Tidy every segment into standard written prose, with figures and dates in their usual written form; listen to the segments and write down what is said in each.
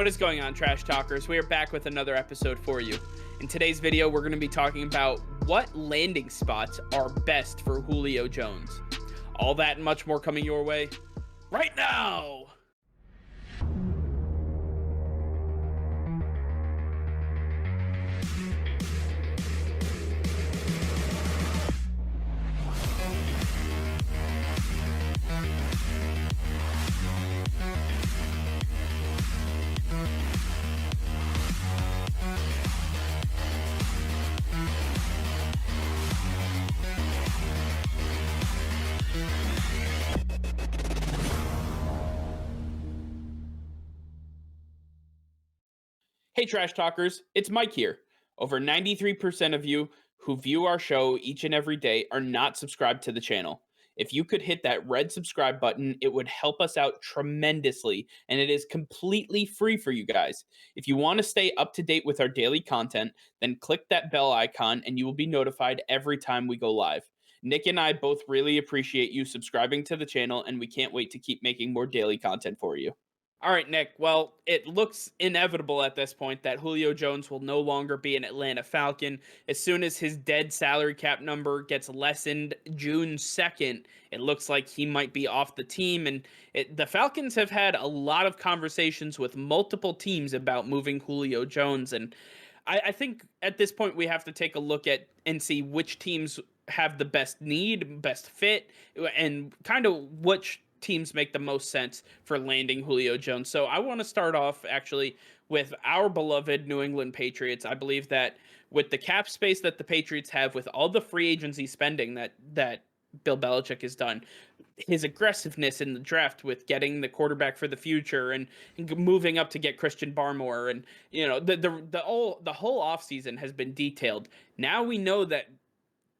What is going on, Trash Talkers? We are back with another episode for you. In today's video, we're going to be talking about what landing spots are best for Julio Jones. All that and much more coming your way right now. Hey, Trash Talkers, it's Mike here. Over 93% of you who view our show each and every day are not subscribed to the channel. If you could hit that red subscribe button, it would help us out tremendously, and it is completely free for you guys. If you want to stay up to date with our daily content, then click that bell icon and you will be notified every time we go live. Nick and I both really appreciate you subscribing to the channel, and we can't wait to keep making more daily content for you. All right, Nick. Well, it looks inevitable at this point that Julio Jones will no longer be an Atlanta Falcon. As soon as his dead salary cap number gets lessened June 2nd, it looks like he might be off the team. And the Falcons have had a lot of conversations with multiple teams about moving Julio Jones. And I think at this point we have to take a look at and see which teams have the best need, best fit, and kind of which teams make the most sense for landing Julio Jones. So I want to start off actually with our beloved New England Patriots. I believe that with the cap space that the Patriots have, with all the free agency spending that Bill Belichick has done, his aggressiveness in the draft with getting the quarterback for the future and moving up to get Christian Barmore, and the whole offseason has been detailed. Now we know that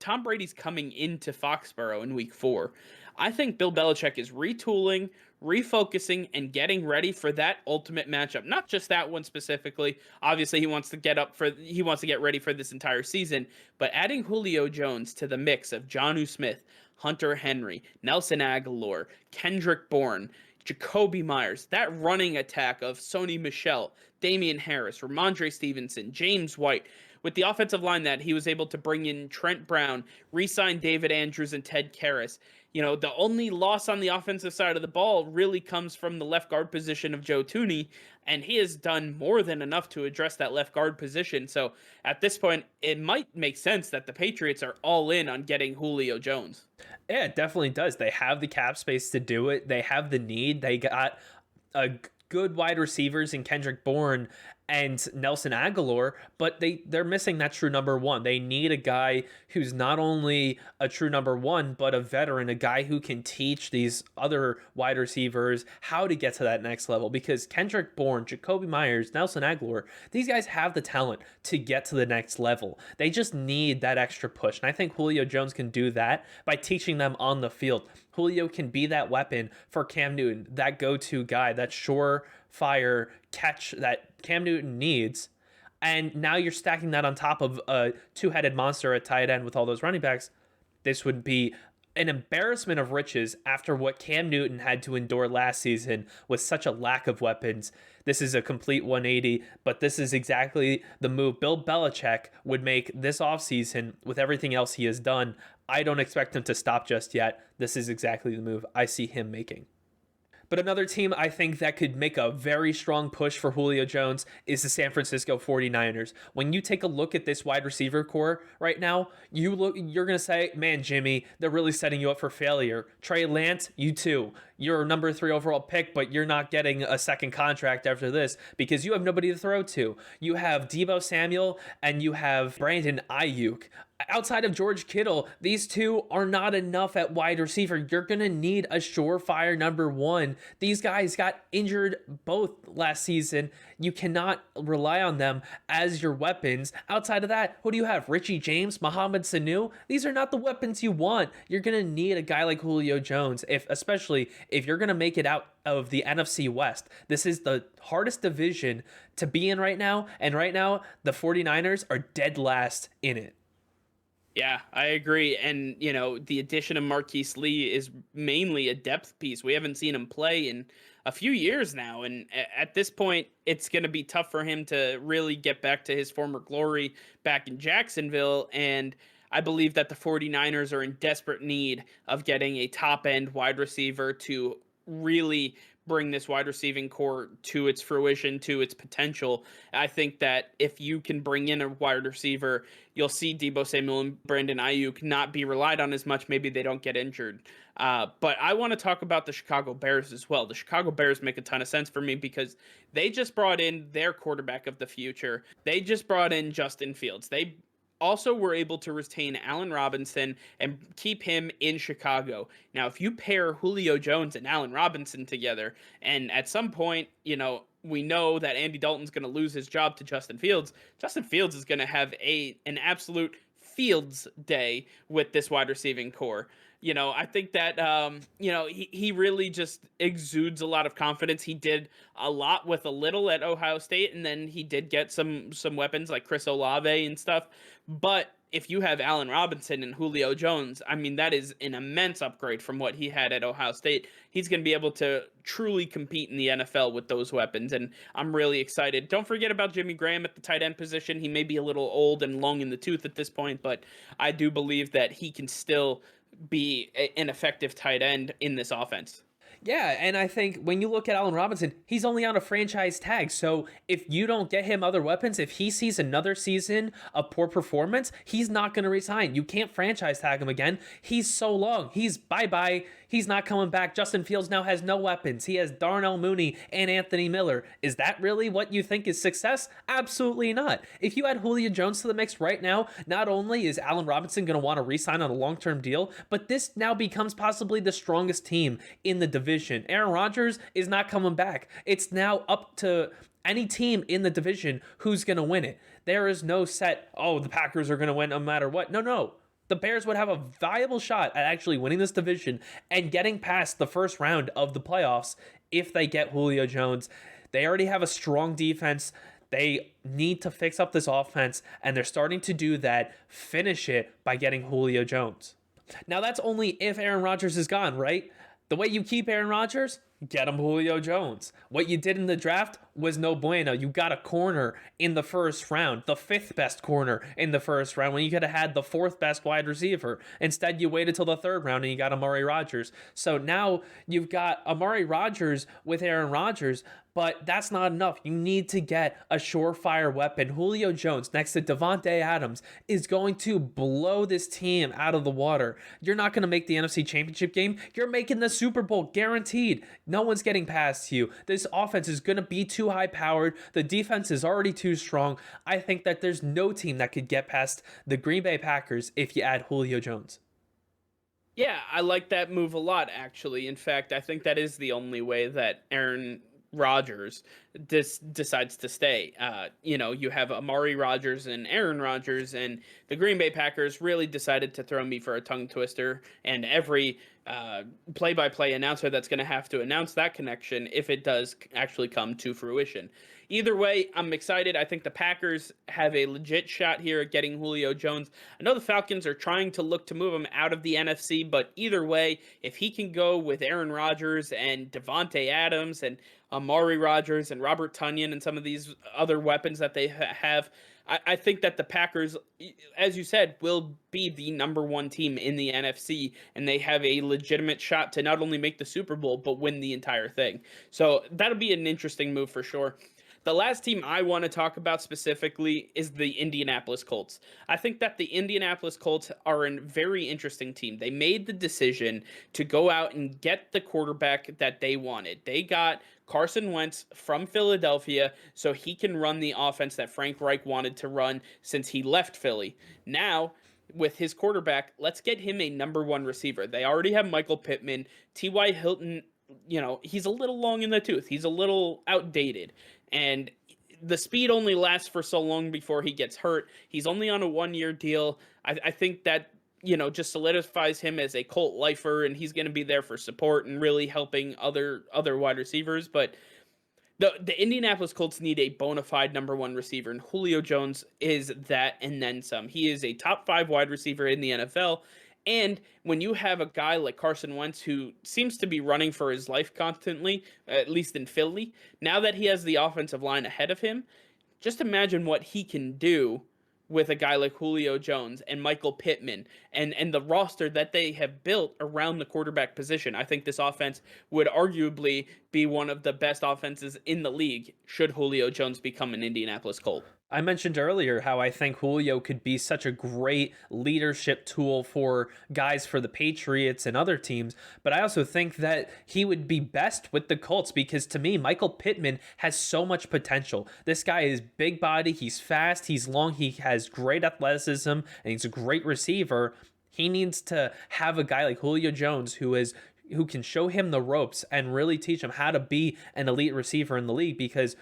Tom Brady's coming into Foxborough in week 4. I think Bill Belichick is retooling, refocusing, and getting ready for that ultimate matchup. Not just that one specifically. Obviously, he wants to get ready for this entire season, but adding Julio Jones to the mix of Jonnu Smith, Hunter Henry, Nelson Agholor, Kendrick Bourne, Jacoby Myers, that running attack of Sony Michel, Damian Harris, Ramondre Stevenson, James White, with the offensive line that he was able to bring in Trent Brown, re-sign David Andrews and Ted Karras. The only loss on the offensive side of the ball really comes from the left guard position of Joe Thuney, and he has done more than enough to address that left guard position. So at this point, it might make sense that the Patriots are all in on getting Julio Jones. Yeah, it definitely does. They have the cap space to do it. They have the need. They got a good wide receivers in Kendrick Bourne and Nelson Agholor, but they're missing that true number one. They need a guy who's not only a true number one, but a veteran, a guy who can teach these other wide receivers how to get to that next level. Because Kendrick Bourne, Jacoby Myers, Nelson Agholor, these guys have the talent to get to the next level. They just need that extra push. And I think Julio Jones can do that by teaching them on the field. Julio can be that weapon for Cam Newton, that go-to guy, that surefire catch that Cam Newton needs. And now you're stacking that on top of a two-headed monster at tight end with all those running backs. This would be an embarrassment of riches after what Cam Newton had to endure last season with such a lack of weapons. This is a complete 180, but this is exactly the move Bill Belichick would make this offseason with everything else he has done. I don't expect him to stop just yet. This is exactly the move I see him making. But another team I think that could make a very strong push for Julio Jones is the San Francisco 49ers. When you take a look at this wide receiver core right now, you're going to say, man, Jimmy, they're really setting you up for failure. Trey Lance, you too. You're a number 3 overall pick, but you're not getting a second contract after this because you have nobody to throw to. You have Deebo Samuel and you have Brandon Ayuk. Outside of George Kittle, these two are not enough at wide receiver. You're going to need a surefire number one. These guys got injured both last season. You cannot rely on them as your weapons. Outside of that, who do you have? Richie James, Mohamed Sanu? These are not the weapons you want. You're going to need a guy like Julio Jones, especially if you're going to make it out of the NFC West. This is the hardest division to be in right now, and right now, the 49ers are dead last in it. Yeah, I agree. And, the addition of Marquise Lee is mainly a depth piece. We haven't seen him play in a few years now. And at this point, it's going to be tough for him to really get back to his former glory back in Jacksonville. And I believe that the 49ers are in desperate need of getting a top end wide receiver to really bring this wide receiving core to its fruition, to its potential. I think that if you can bring in a wide receiver, you'll see Debo Samuel and Brandon Ayuk not be relied on as much. Maybe they don't get injured. But I want to talk about the Chicago Bears as well. The Chicago Bears make a ton of sense for me because they just brought in their quarterback of the future. They just brought in Justin Fields. They also were able to retain Allen Robinson and keep him in Chicago. Now, if you pair Julio Jones and Allen Robinson together, and at some point, we know that Andy Dalton's going to lose his job to Justin Fields. Justin Fields is going to have an absolute Fields day with this wide receiving core. I think that he really just exudes a lot of confidence. He did a lot with a little at Ohio State, and then he did get some weapons like Chris Olave and stuff. But if you have Allen Robinson and Julio Jones, I mean, that is an immense upgrade from what he had at Ohio State. He's going to be able to truly compete in the NFL with those weapons, and I'm really excited. Don't forget about Jimmy Graham at the tight end position. He may be a little old and long in the tooth at this point, but I do believe that he can still be an effective tight end in this offense. Yeah, and I think when you look at Allen Robinson, he's only on a franchise tag. So if you don't get him other weapons, if he sees another season of poor performance, he's not going to resign. You can't franchise tag him again. He's so long. He's bye-bye. He's not coming back. Justin Fields now has no weapons. He has Darnell Mooney and Anthony Miller. Is that really what you think is success? Absolutely not. If you add Julio Jones to the mix right now, not only is Allen Robinson going to want to re-sign on a long-term deal, but this now becomes possibly the strongest team in the division. Aaron Rodgers is not coming back. It's now up to any team in the division who's going to win it. There is no set, the Packers are going to win no matter what. No. The Bears would have a viable shot at actually winning this division and getting past the first round of the playoffs if they get Julio Jones. They already have a strong defense. They need to fix up this offense, and they're starting to do that. Finish it by getting Julio Jones. Now, that's only if Aaron Rodgers is gone, right? The way you keep Aaron Rodgers, get him Julio Jones. What you did in the draft was no bueno. You got a corner in the first round, the 5th best corner in the first round, when you could have had the 4th best wide receiver. Instead, you waited till the 3rd round and you got Amari Rodgers. So now you've got Amari Rodgers with Aaron Rodgers, but that's not enough. You need to get a surefire weapon. Julio Jones next to Devontae Adams is going to blow this team out of the water. You're not going to make the NFC Championship game. You're making the Super Bowl, guaranteed. No one's getting past you. This offense is going to be too high-powered. The defense is already too strong. I think that there's no team that could get past the Green Bay Packers if you add Julio Jones. Yeah, I like that move a lot, actually. In fact, I think that is the only way that Aaron Rodgers decides to stay. You have Amari Rodgers and Aaron Rodgers, and the Green Bay Packers really decided to throw me for a tongue twister, and every play-by-play announcer that's going to have to announce that connection if it does actually come to fruition. Either way, I'm excited. I think the Packers have a legit shot here at getting Julio Jones. I know the Falcons are trying to look to move him out of the NFC, but either way, if he can go with Aaron Rodgers and Devontae Adams and Amari Rodgers and Robert Tonyan and some of these other weapons that they have, I think that the Packers, as you said, will be the number 1 team in the NFC, and they have a legitimate shot to not only make the Super Bowl, but win the entire thing. So that'll be an interesting move for sure. The last team I want to talk about specifically is the Indianapolis Colts. I think that the Indianapolis Colts are a very interesting team. They made the decision to go out and get the quarterback that they wanted. They got Carson Wentz from Philadelphia so he can run the offense that Frank Reich wanted to run since he left Philly. Now, with his quarterback, let's get him a number 1 receiver. They already have Michael Pittman. T.Y. Hilton, he's a little long in the tooth. He's a little outdated. And the speed only lasts for so long before he gets hurt. He's only on a 1-year deal. I think that, just solidifies him as a Colt lifer, and he's going to be there for support and really helping other wide receivers. But the Indianapolis Colts need a bona fide number 1 receiver, and Julio Jones is that and then some. He is a top 5 wide receiver in the NFL, And when you have a guy like Carson Wentz who seems to be running for his life constantly, at least in Philly, now that he has the offensive line ahead of him, just imagine what he can do with a guy like Julio Jones and Michael Pittman and the roster that they have built around the quarterback position. I think this offense would arguably be one of the best offenses in the league should Julio Jones become an Indianapolis Colt. I mentioned earlier how I think Julio could be such a great leadership tool for guys for the Patriots and other teams, but I also think that he would be best with the Colts because to me, Michael Pittman has so much potential. This guy is big body, he's fast, he's long, he has great athleticism, and he's a great receiver. He needs to have a guy like Julio Jones who can show him the ropes and really teach him how to be an elite receiver in the league because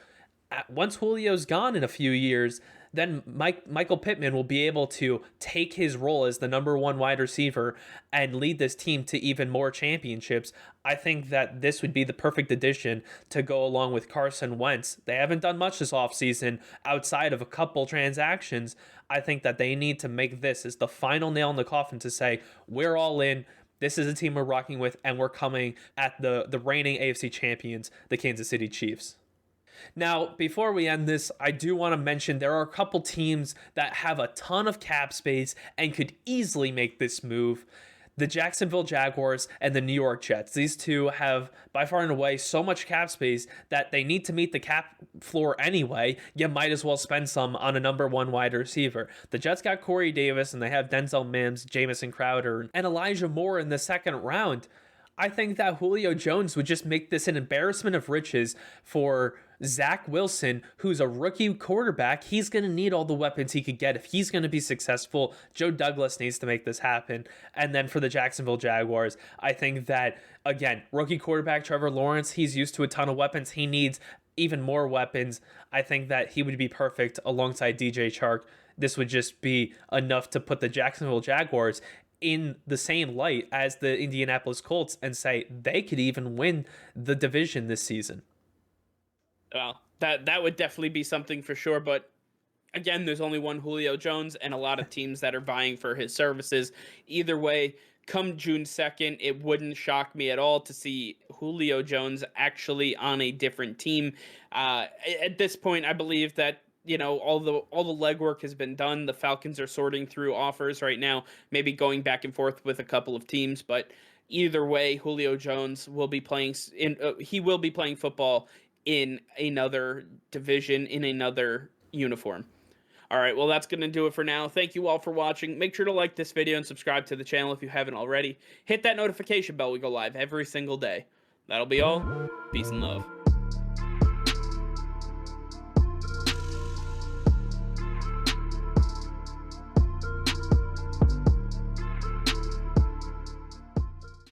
once Julio's gone in a few years, then Michael Pittman will be able to take his role as the number one wide receiver and lead this team to even more championships. I think that this would be the perfect addition to go along with Carson Wentz. They haven't done much this offseason outside of a couple transactions. I think that they need to make this as the final nail in the coffin to say, we're all in. This is a team we're rocking with, and we're coming at the reigning AFC champions, the Kansas City Chiefs. Now, before we end this, I do want to mention there are a couple teams that have a ton of cap space and could easily make this move. The Jacksonville Jaguars and the New York Jets. These two have, by far and away, so much cap space that they need to meet the cap floor anyway. You might as well spend some on a number one wide receiver. The Jets got Corey Davis, and they have Denzel Mims, Jamison Crowder, and Elijah Moore in the second round. I think that Julio Jones would just make this an embarrassment of riches for Zach Wilson, who's a rookie quarterback. He's going to need all the weapons he could get if he's going to be successful. Joe Douglas needs to make this happen. And then for the Jacksonville Jaguars, I think that, again, rookie quarterback Trevor Lawrence, he's used to a ton of weapons. He needs even more weapons. I think that he would be perfect alongside DJ Chark. This would just be enough to put the Jacksonville Jaguars in the same light as the Indianapolis Colts and say they could even win the division this season. Well, that would definitely be something for sure, but again, there's only one Julio Jones and a lot of teams that are vying for his services. Either way, come June 2nd, it wouldn't shock me at all to see Julio Jones actually on a different team. At this point, I believe that all the legwork has been done. The Falcons are sorting through offers right now, maybe going back and forth with a couple of teams, but either way, Julio Jones will be playing he will be playing football in another division, in another uniform. All right, well, that's going to do it for now. Thank you all for watching. Make sure to like this video and subscribe to the channel if you haven't already. Hit that notification bell. We go live every single day. That'll be all. Peace and love.